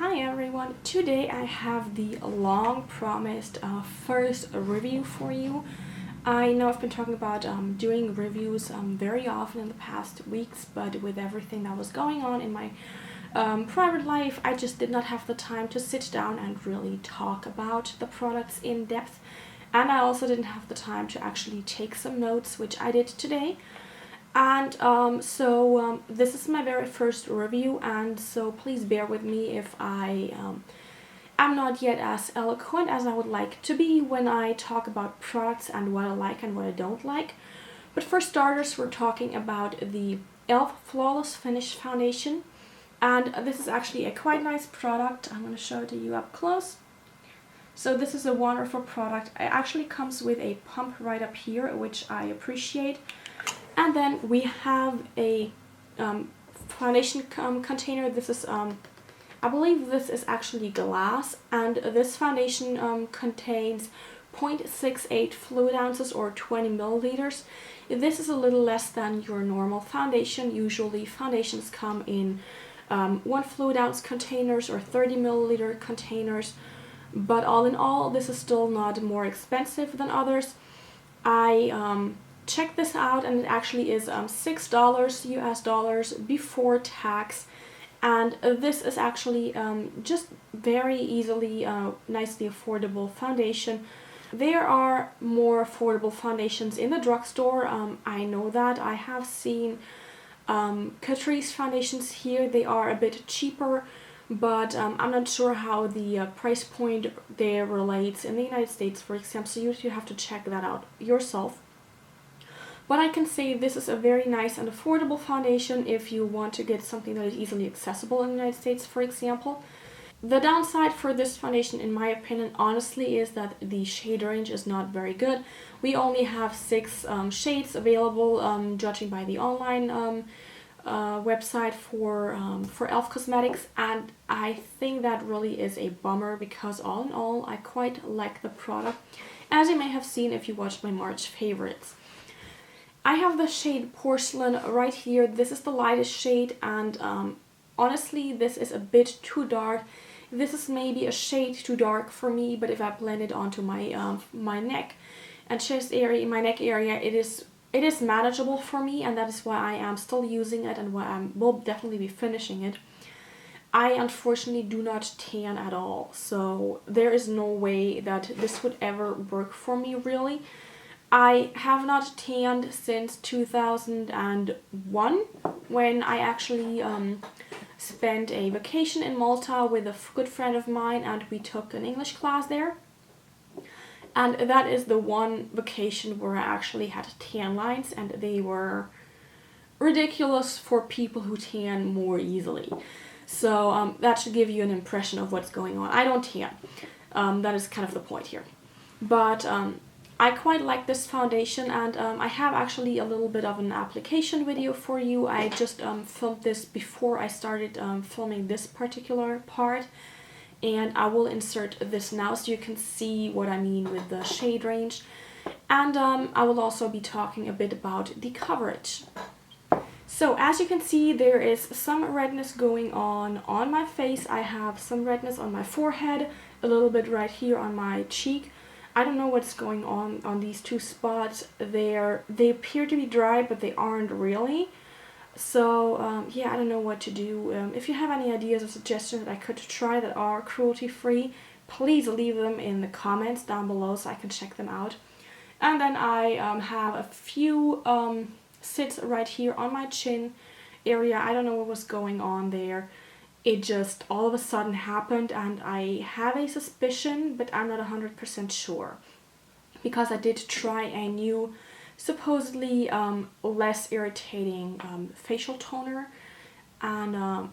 Hi everyone, today I have the long promised first review for you. I know I've been talking about doing reviews very often in the past weeks, but with everything that was going on in my private life, I just did not have the time to sit down and really talk about the products in depth. And I also didn't have the time to actually take some notes, which I did today. And so this is my very first review, and so please bear with me if I am not yet as eloquent as I would like to be when I talk about products and what I like and what I don't like. But for starters, we're talking about the e.l.f. Flawless Finish Foundation, and this is actually a quite nice product. I'm going to show it to you up close. So this is a wonderful product. It actually comes with a pump right up here, which I appreciate. And then we have a foundation container. This is, I believe this is actually glass, and this foundation contains 0.68 fluid ounces or 20 milliliters. This is a little less than your normal foundation. Usually foundations come in 1 fluid ounce containers or 30 milliliter containers, but all in all, this is still not more expensive than others. I check this out, and it actually is $6 US dollars before tax, and this is actually just very easily nicely affordable foundation. There are more affordable foundations in the drugstore. I know that. I have seen Katrin's foundations here. They are a bit cheaper, but I'm not sure how the price point there relates in the United States, for example, so you have to check that out yourself. But I can say this is a very nice and affordable foundation if you want to get something that is easily accessible in the United States, for example. The downside for this foundation, in my opinion, honestly, is that the shade range is not very good. We only have 6 shades available, judging by the online website for e.l.f. Cosmetics, and I think that really is a bummer because all in all, I quite like the product, as you may have seen if you watched my March favorites. I have the shade Porcelain right here. This is the lightest shade, and honestly, this is a bit too dark. This is maybe a shade too dark for me, but if I blend it onto my my neck and chest area, my neck area, it is manageable for me, and that is why I am still using it and why I will definitely be finishing it. I unfortunately do not tan at all, so there is no way that this would ever work for me, really. I have not tanned since 2001, when I actually spent a vacation in Malta with a good friend of mine, and we took an English class there. And that is the one vacation where I actually had tan lines, and they were ridiculous for people who tan more easily. So that should give you an impression of what's going on. I don't tan. That is kind of the point here. But I quite like this foundation, and I have actually a little bit of an application video for you. I just filmed this before I started filming this particular part, and I will insert this now so you can see what I mean with the shade range. And I will also be talking a bit about the coverage. So as you can see, there is some redness going on my face. I have some redness on my forehead, a little bit right here on my cheek. I don't know what's going on these two spots. They appear to be dry, but they aren't really. So yeah, I don't know what to do. If you have any ideas or suggestions that I could try that are cruelty-free, please leave them in the comments down below so I can check them out. And then I have a few sits right here on my chin area. I don't know what was going on there. It just all of a sudden happened, and I have a suspicion, but I'm not 100% sure. Because I did try a new, supposedly less irritating facial toner, and I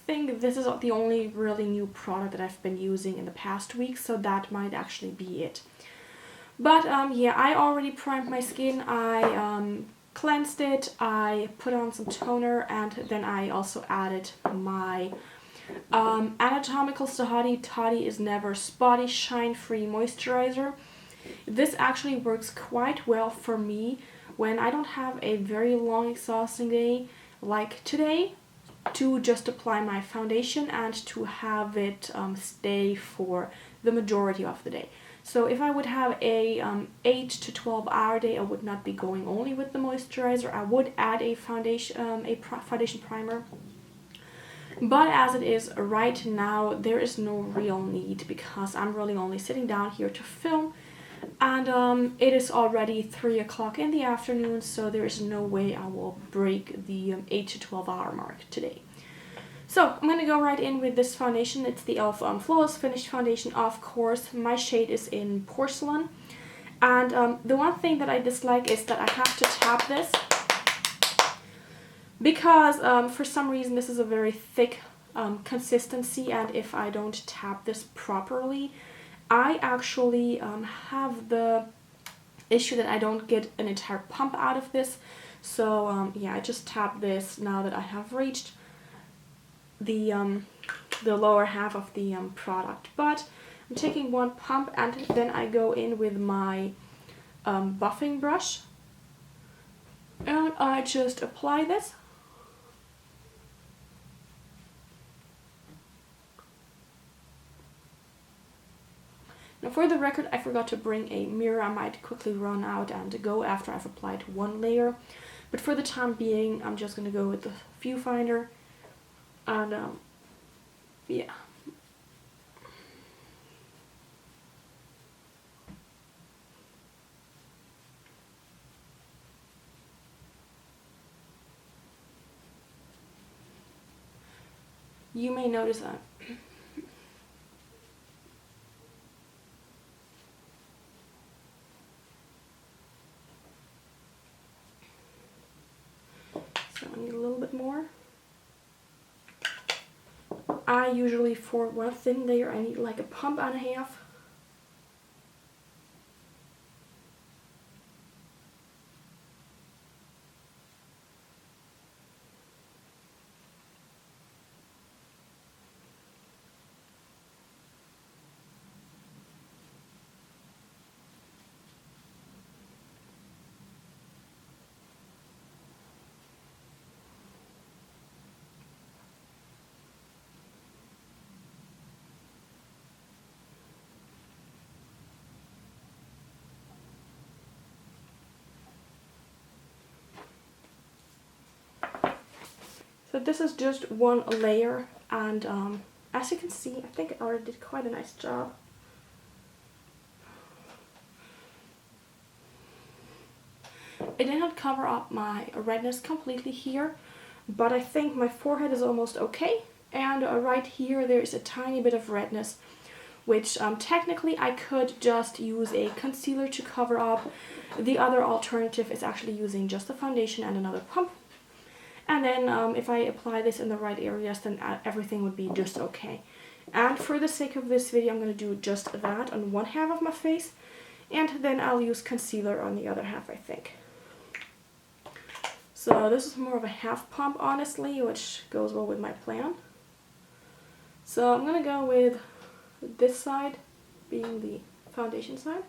think this is the only really new product that I've been using in the past week, so that might actually be it. But yeah, I already primed my skin. I cleansed it, I put on some toner, and then I also added my Anatomical Toddy is Never Spotty Shine Free Moisturizer. This actually works quite well for me when I don't have a very long exhausting day like today. to just apply my foundation and to have it stay for the majority of the day. So if I would have a 8 to 12 hour day, I would not be going only with the moisturizer. I would add a foundation primer. But as it is right now, there is no real need because I'm really only sitting down here to film, and it is already 3 o'clock in the afternoon, so there is no way I will break the 8 to 12 hour mark today. So I'm going to go right in with this foundation. It's the e.l.f. Flawless Finish Foundation, of course. My shade is in Porcelain. And the one thing that I dislike is that I have to tap this because for some reason this is a very thick consistency, and if I don't tap this properly, I actually have the issue that I don't get an entire pump out of this. So yeah, I just tap this now that I have reached the lower half of the product. But I'm taking one pump and then I go in with my buffing brush and I just apply this. Now for the record, I forgot to bring a mirror. I might quickly run out and go after I've applied one layer, but for the time being I'm just going to go with the viewfinder. And yeah. You may notice that so I need a little bit more. I usually, for one thin layer, I need like a pump and a half. So this is just one layer, and as you can see, I think I already did quite a nice job. It did not cover up my redness completely here, but I think my forehead is almost okay, and right here there is a tiny bit of redness, which technically I could just use a concealer to cover up. The other alternative is actually using just the foundation and another pump. And then if I apply this in the right areas, then everything would be just okay. And for the sake of this video, I'm going to do just that on one half of my face, and then I'll use concealer on the other half, I think. So this is more of a half pump, honestly, which goes well with my plan. So I'm going to go with this side being the foundation side.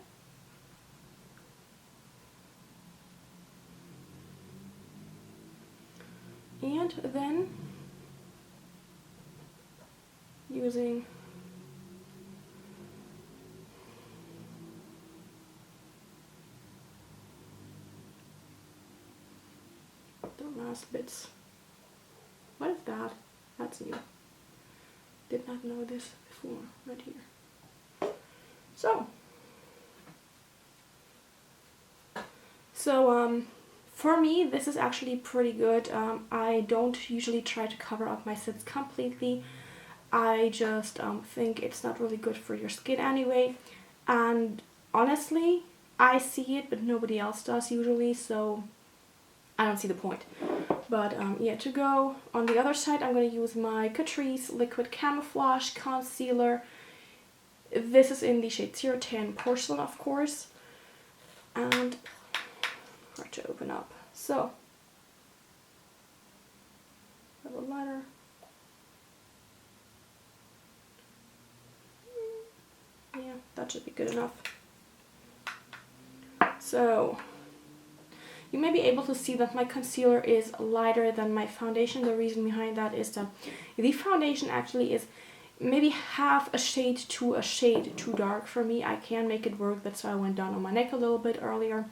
And then using the last bits. What is that? That's new. Did not know this before, right here. So for me, this is actually pretty good. I don't usually try to cover up my sits completely. I just think it's not really good for your skin anyway. And honestly, I see it, but nobody else does usually, so I don't see the point. But yeah, to go on the other side, I'm going to use my Catrice Liquid Camouflage Concealer. This is in the shade 010 Porcelain, of course. And hard to open up. So, a little lighter. Yeah, that should be good enough. So, you may be able to see that my concealer is lighter than my foundation. The reason behind that is that the foundation actually is maybe half a shade too dark for me. I can make it work, that's why I went down on my neck a little bit earlier.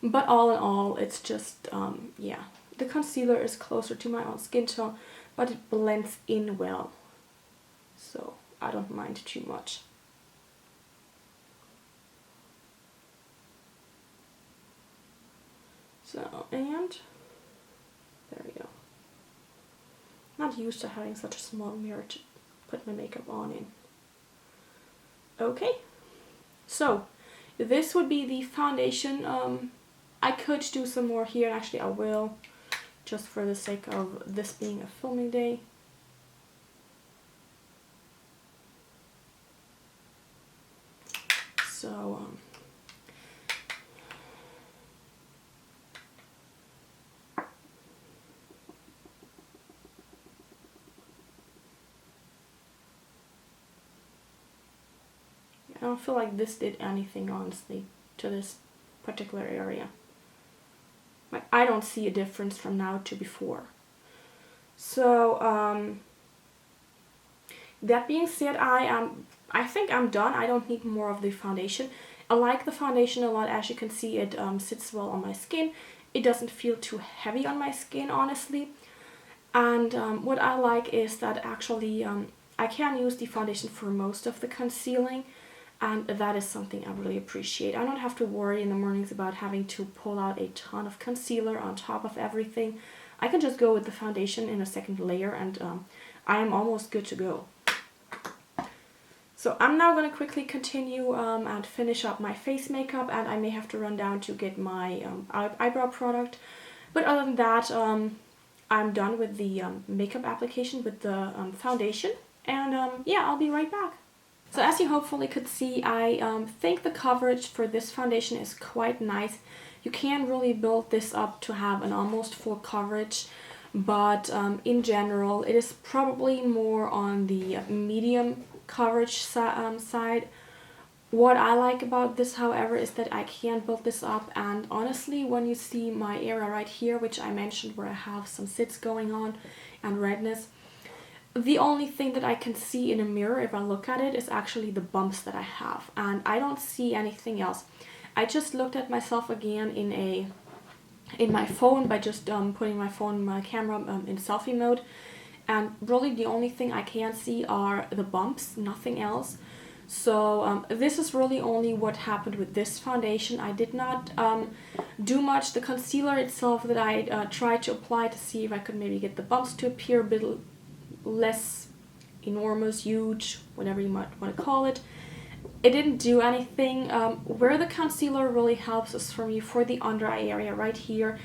But all in all, it's just, yeah, the concealer is closer to my own skin tone, but it blends in well. So I don't mind too much. So, and there we go. Not used to having such a small mirror to put my makeup on in. Okay, so this would be the foundation. I could do some more here, and actually I will, just for the sake of this being a filming day. So, I don't feel like this did anything, honestly, to this particular area. Like, I don't see a difference from now to before. So, that being said, I think I'm done. I don't need more of the foundation. I like the foundation a lot. As you can see, it sits well on my skin. It doesn't feel too heavy on my skin, honestly. And what I like is that actually I can use the foundation for most of the concealing. And that is something I really appreciate. I don't have to worry in the mornings about having to pull out a ton of concealer on top of everything. I can just go with the foundation in a second layer, and I am almost good to go. So I'm now going to quickly continue and finish up my face makeup, and I may have to run down to get my eyebrow product. But other than that, I'm done with the makeup application with the foundation, and yeah, I'll be right back. So as you hopefully could see, I think the coverage for this foundation is quite nice. You can really build this up to have an almost full coverage, but in general it is probably more on the medium coverage side. What I like about this, however, is that I can build this up, and honestly, when you see my area right here, which I mentioned where I have some zits going on and redness, the only thing that I can see in a mirror if I look at it is actually the bumps that I have, and I don't see anything else. I just looked at myself again in my phone by just putting my camera in selfie mode, and really the only thing I can see are the bumps, nothing else. So this is really only what happened with this foundation. I did not do much. The concealer itself that I tried to apply to see if I could maybe get the bumps to appear a bit less enormous, huge, whatever you might want to call it. It didn't do anything. Where the concealer really helps is for me for the under eye area right here.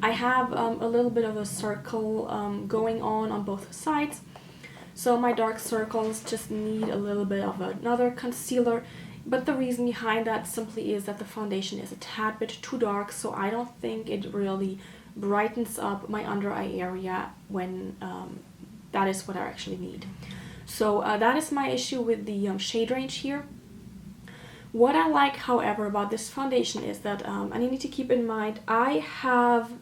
I have a little bit of a circle going on both sides. So my dark circles just need a little bit of another concealer. But the reason behind that simply is that the foundation is a tad bit too dark, so I don't think it really brightens up my under eye area when that is what I actually need. So that is my issue with the shade range here. What I like, however, about this foundation is that, and you need to keep in mind, I have,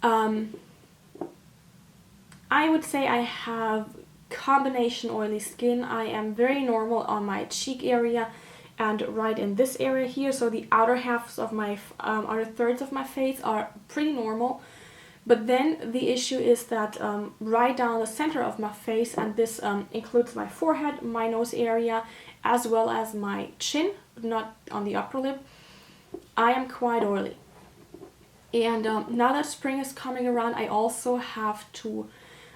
I would say I have combination oily skin. I am very normal on my cheek area and right in this area here, so the outer halves of my, outer thirds of my face are pretty normal. But then the issue is that right down the center of my face, and this includes my forehead, my nose area, as well as my chin, but not on the upper lip, I am quite oily. And now that spring is coming around, I also have to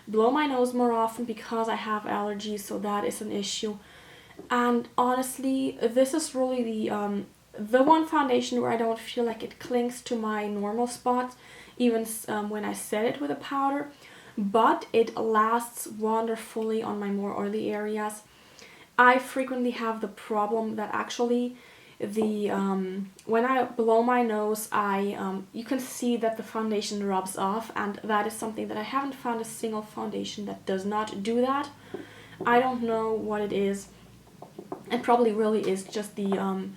blow my nose more often because I have allergies, so that is an issue. And honestly, this is really the one foundation where I don't feel like it clings to my normal spots, even when I set it with a powder, but it lasts wonderfully on my more oily areas. I frequently have the problem that actually the when I blow my nose, you can see that the foundation rubs off, and that is something that I haven't found a single foundation that does not do that. I don't know what it is. It probably really is just the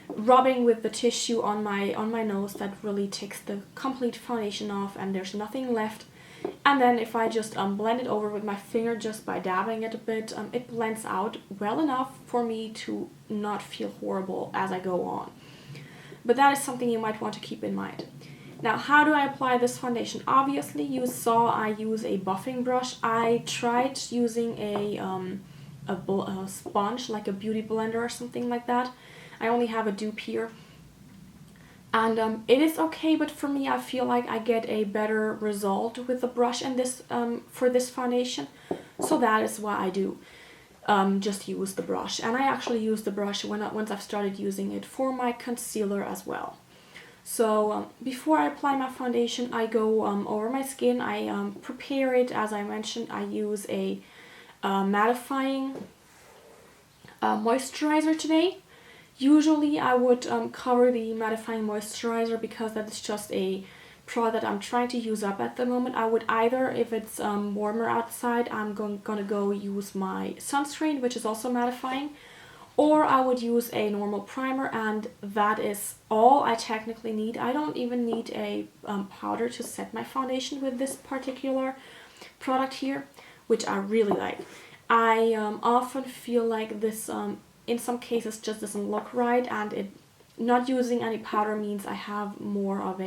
rubbing with the tissue on my nose, that really takes the complete foundation off and there's nothing left. And then if I just blend it over with my finger just by dabbing it a bit, it blends out well enough for me to not feel horrible as I go on. But that is something you might want to keep in mind. Now, how do I apply this foundation? Obviously, you saw I use a buffing brush. I tried using a sponge, like a beauty blender or something like that. I only have a dupe here. And it is okay, but for me, I feel like I get a better result with the brush and this for this foundation. So that is why I do just use the brush. And I actually use the brush once I've started using it for my concealer as well. So before I apply my foundation, I go over my skin. I prepare it, as I mentioned. I use a mattifying moisturizer today. Usually I would cover the mattifying moisturizer because that is just a product that I'm trying to use up at the moment. I would either, if it's warmer outside, I'm gonna go use my sunscreen, which is also mattifying, or I would use a normal primer, and that is all I technically need. I don't even need a powder to set my foundation with this particular product here, which I really like. I often feel like this in some cases just doesn't look right, and not using any powder means I have more of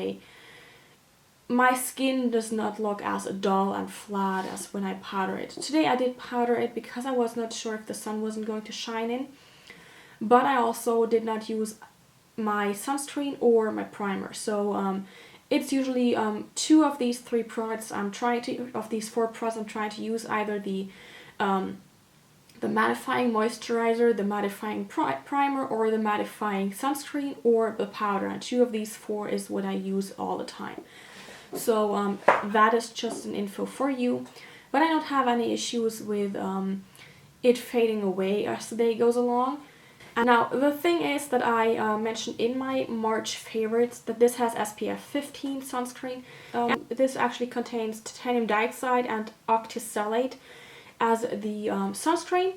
my skin does not look as dull and flat as when I powder it. Today I did powder it because I was not sure if the sun wasn't going to shine in, but I also did not use my sunscreen or my primer. So it's usually two of these three products of these four products I'm trying to use, either the mattifying moisturizer, the mattifying primer, or the mattifying sunscreen, or the powder. And two of these four is what I use all the time. So that is just an info for you. But I don't have any issues with it fading away as the day goes along. And now the thing is that I mentioned in my March favorites that this has SPF 15 sunscreen. This actually contains titanium dioxide and octisalate as the sunscreen.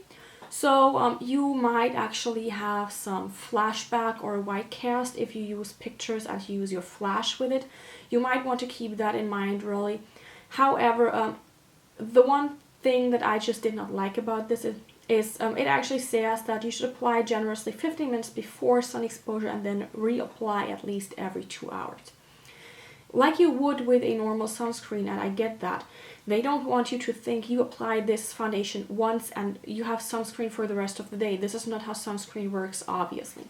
So you might actually have some flashback or white cast if you use pictures and you use your flash with it. You might want to keep that in mind, really. However, the one thing that I just did not like about this is it actually says that you should apply generously 15 minutes before sun exposure and then reapply at least every 2 hours. Like you would with a normal sunscreen, and I get that. They don't want you to think you applied this foundation once and you have sunscreen for the rest of the day. This is not how sunscreen works, obviously.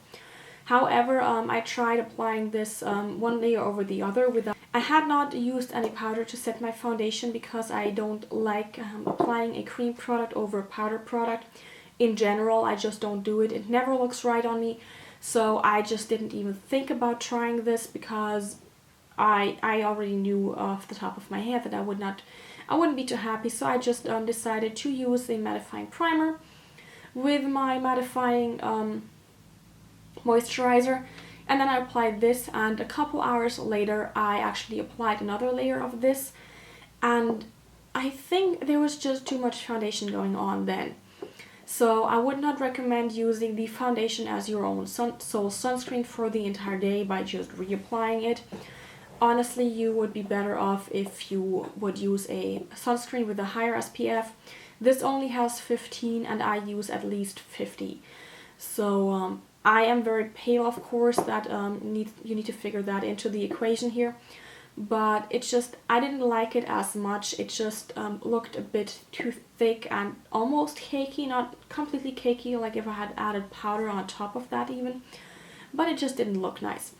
However, I tried applying this one layer over the other without. I had not used any powder to set my foundation because I don't like applying a cream product over a powder product. In general, I just don't do it. It never looks right on me. So I just didn't even think about trying this because I already knew off the top of my head that I wouldn't be too happy. So I just decided to use a mattifying primer with my mattifying moisturizer, and then I applied this, and a couple hours later I actually applied another layer of this, and I think there was just too much foundation going on then. So I would not recommend using the foundation as your own sole sunscreen for the entire day by just reapplying it. Honestly, you would be better off if you would use a sunscreen with a higher SPF. This only has 15 and I use at least 50. So I am very pale, of course, that you need to figure that into the equation here. But it's just, I didn't like it as much. It just looked a bit too thick and almost cakey, not completely cakey, like if I had added powder on top of that even. But it just didn't look nice.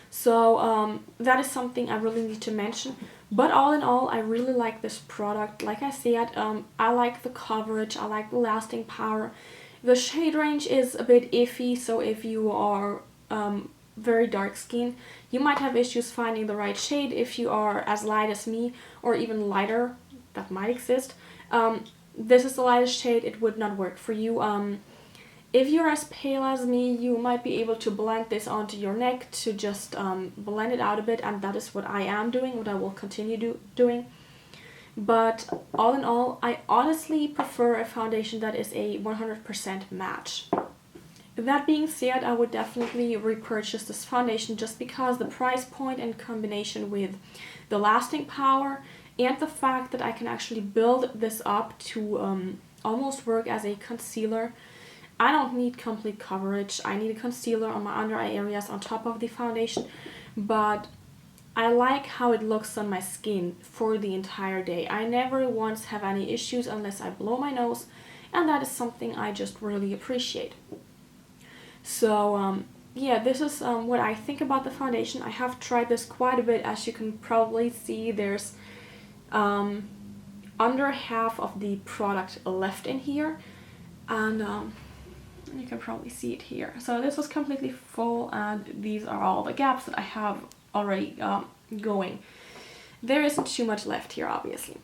So that is something I really need to mention. But all in all, I really like this product. Like I said, I like the coverage, I like the lasting power. The shade range is a bit iffy, so if you are very dark skinned, you might have issues finding the right shade. If you are as light as me, or even lighter, that might exist. This is the lightest shade, it would not work for you. If you're as pale as me, you might be able to blend this onto your neck to just blend it out a bit, and that is what I am doing, what I will continue doing. But all in all, I honestly prefer a foundation that is a 100% match. That being said, I would definitely repurchase this foundation just because the price point in combination with the lasting power and the fact that I can actually build this up to almost work as a concealer. I don't need complete coverage. I need a concealer on my under eye areas on top of the foundation, but I like how it looks on my skin for the entire day. I never once have any issues unless I blow my nose, and that is something I just really appreciate. So yeah, this is what I think about the foundation. I have tried this quite a bit. As you can probably see, there's under half of the product left in here, and you can probably see it here. So this was completely full, and these are all the gaps that I have already going. There isn't too much left here, obviously.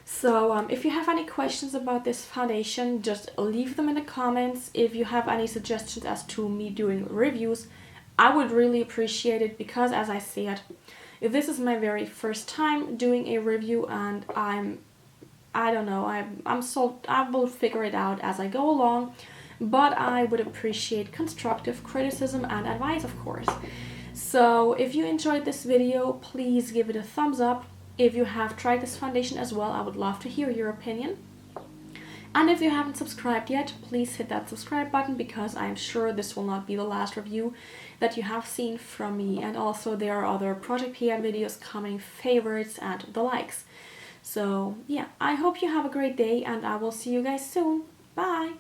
So if you have any questions about this foundation, just leave them in the comments. If you have any suggestions as to me doing reviews, I would really appreciate it, because as I said, if this is my very first time doing a review, and I don't know, I will figure it out as I go along, but I would appreciate constructive criticism and advice, of course. So if you enjoyed this video, please give it a thumbs up. If you have tried this foundation as well, I would love to hear your opinion. And if you haven't subscribed yet, please hit that subscribe button, because I'm sure this will not be the last review that you have seen from me. And also there are other Project PN videos coming, favorites and the likes. So yeah, I hope you have a great day, and I will see you guys soon. Bye!